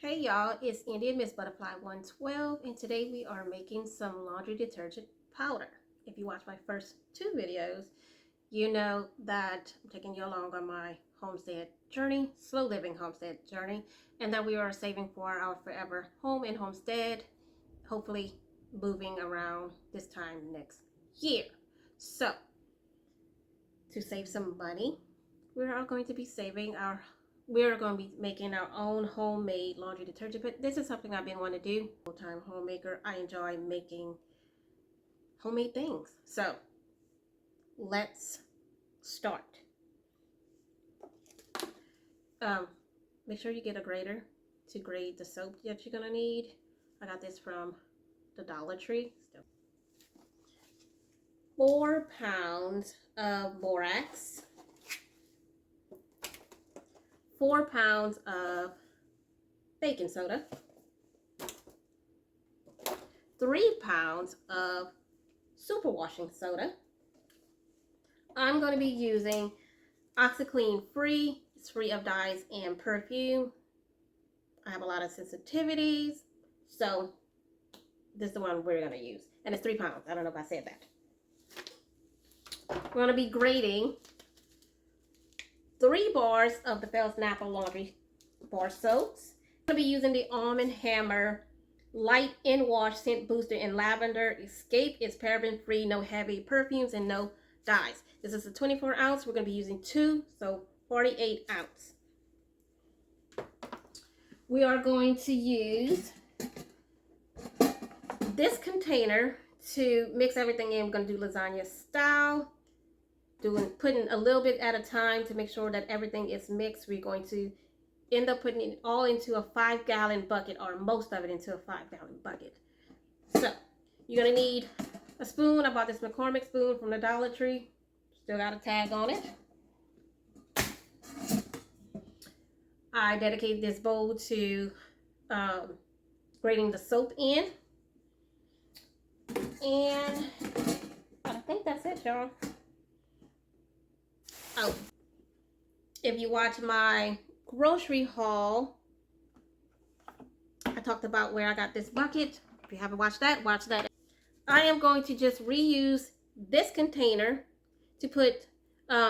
Hey y'all, it's Indian Miss Butterfly 112, and today we are making some laundry detergent powder. If you watch my first two videos, you know that I'm taking you along on my homestead journey, slow living homestead journey, and that we are saving for our forever home and homestead, hopefully moving around this time next year. So, to save some money, we are going to be making our own homemade laundry detergent. But this is something I've been wanting to do. Full-time homemaker, I enjoy making homemade things. So let's start. Make sure you get a grater to grate the soap that you're gonna need. I got this from the Dollar Tree. 4 pounds of borax, 4 pounds of baking soda, 3 pounds of superwashing soda. I'm going to be using OxiClean free. It's free of dyes and perfume. I have a lot of sensitivities, so this is the one we're going to use. And it's 3 pounds. I don't know if I said that. We're going to be grating 3 bars of the Fels-Naptha laundry bar soaps. I'm going to be using the Arm & Hammer Light in Wash Scent Booster in Lavender. Escape is paraben free, no heavy perfumes, and no dyes. This is a 24 ounce. We're going to be using 2, so 48 ounce. We are going to use this container to mix everything in. We're going to do lasagna style, putting a little bit at a time to make sure that everything is mixed. We're going to end up putting it all into a 5-gallon bucket, or most of it into a 5-gallon bucket. So you're going to need a spoon. I bought this McCormick spoon from the Dollar Tree. Still got a tag on it. I dedicated this bowl to grating the soap in. And I think that's it, y'all. Oh, if you watch my grocery haul, I talked about where I got this bucket. If you haven't watched that, watch that. I am going to just reuse this container to put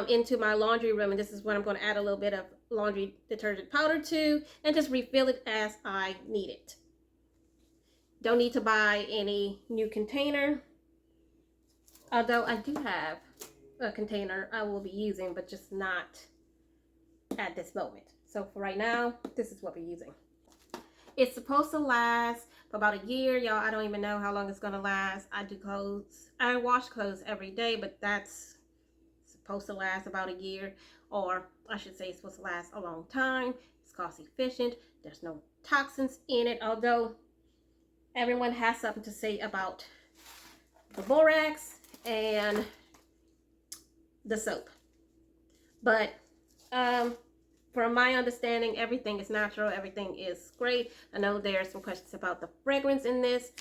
into my laundry room, and this is what I'm going to add a little bit of laundry detergent powder to, and just refill it as I need it. Don't need to buy any new container, although I do have a container I will be using, but just not at this moment. So for right now, this is what we're using. It's supposed to last for about a year, y'all. I don't even know how long it's gonna last. I wash clothes every day, but that's supposed to last about a year, or I should say it's supposed to last a long time. It's cost efficient. There's no toxins in it, although everyone has something to say about the borax and the soap. But from my understanding, everything is natural. Everything is great. I know there's some questions about the fragrance in this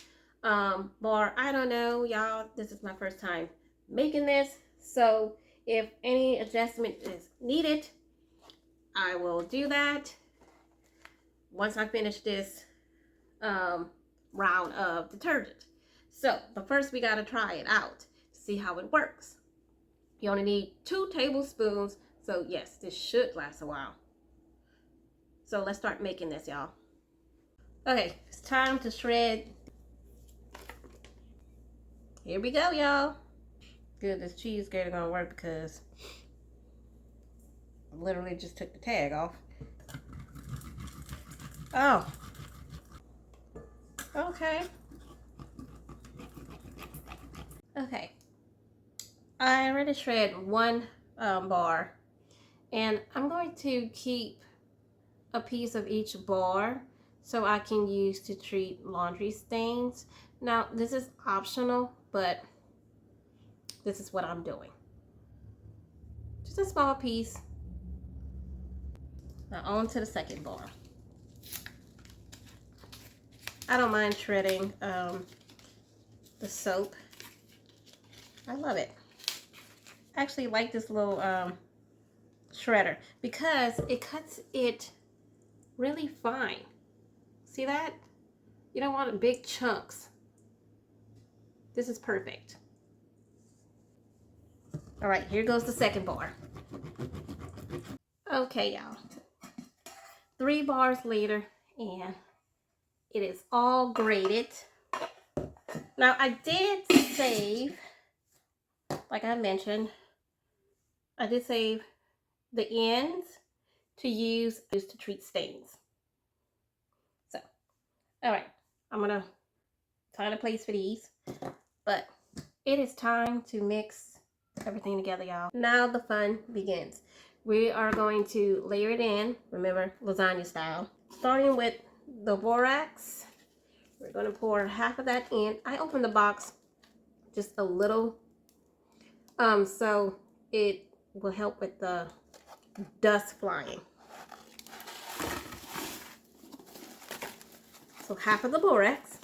bar. I don't know, y'all. This is my first time making this, so if any adjustment is needed, I will do that once I finish this round of detergent. So, but first we got to try it out to see how it works. You only need 2 tablespoons, so yes, this should last a while. So let's start making this, y'all. Okay, it's time to shred. Here we go, y'all. Good, this cheese grater gonna work because I literally just took the tag off. Oh. Okay. Okay. I already shred 1 bar, and I'm going to keep a piece of each bar so I can use to treat laundry stains. Now, this is optional, but this is what I'm doing. Just a small piece. Now on to the second bar. I don't mind shredding the soap. I love it. I actually like this little shredder because it cuts it really fine. See that? You don't want big chunks. This is perfect. All right, here goes the second bar. Okay, y'all. 3 bars later, and it is all grated. Now, I did save, like I mentioned, I did save the ends to use to treat stains. So, all right, I'm gonna find a place for these, but it is time to mix everything together, y'all. Now the fun begins. We are going to layer it in, remember, lasagna style. Starting with the borax, we're going to pour half of that in. I opened the box just a little, so it will help with the dust flying. So half of the borax.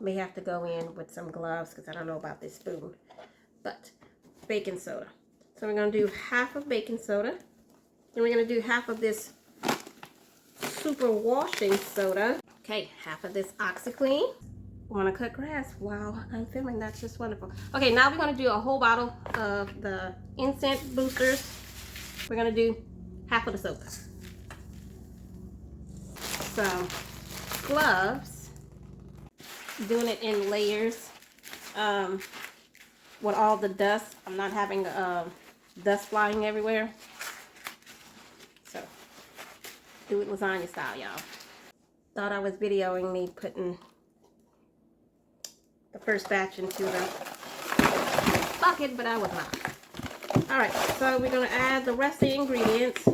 May have to go in with some gloves because I don't know about this spoon. But baking soda. So we're going to do half of baking soda. Then we're going to do half of this super washing soda. Okay, half of this OxiClean. Want to cut grass while I'm filming. That's just wonderful. Okay, now we're going to do a whole bottle of the incense boosters. We're going to do half of the soap. Some gloves. Doing it in layers. With all the dust. I'm not having dust flying everywhere. So, do it lasagna style, y'all. Thought I was videoing me putting the first batch into the bucket, but I was not. Alright, so we're going to add the rest of the ingredients.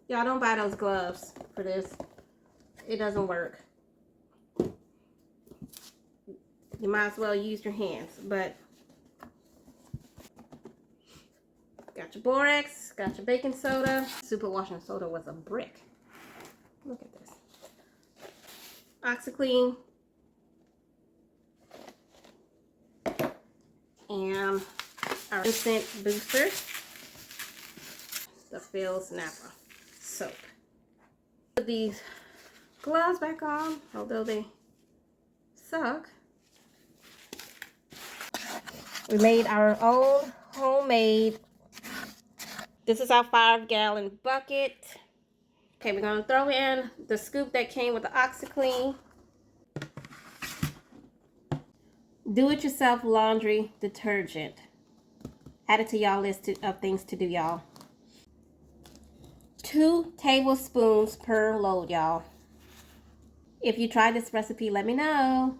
Y'all don't buy those gloves for this. It doesn't work. You might as well use your hands, but got your borax, got your baking soda. Super washing soda was a brick. Look at this. OxiClean. And our instant booster. The Fels-Naptha soap. Put these gloves back on, although they suck. We made our own homemade. This is our 5-gallon bucket. Okay, we're going to throw in the scoop that came with the OxiClean. Do-it-yourself laundry detergent. Add it to y'all list of things to do, y'all. 2 tablespoons per load, y'all. If you try this recipe, let me know.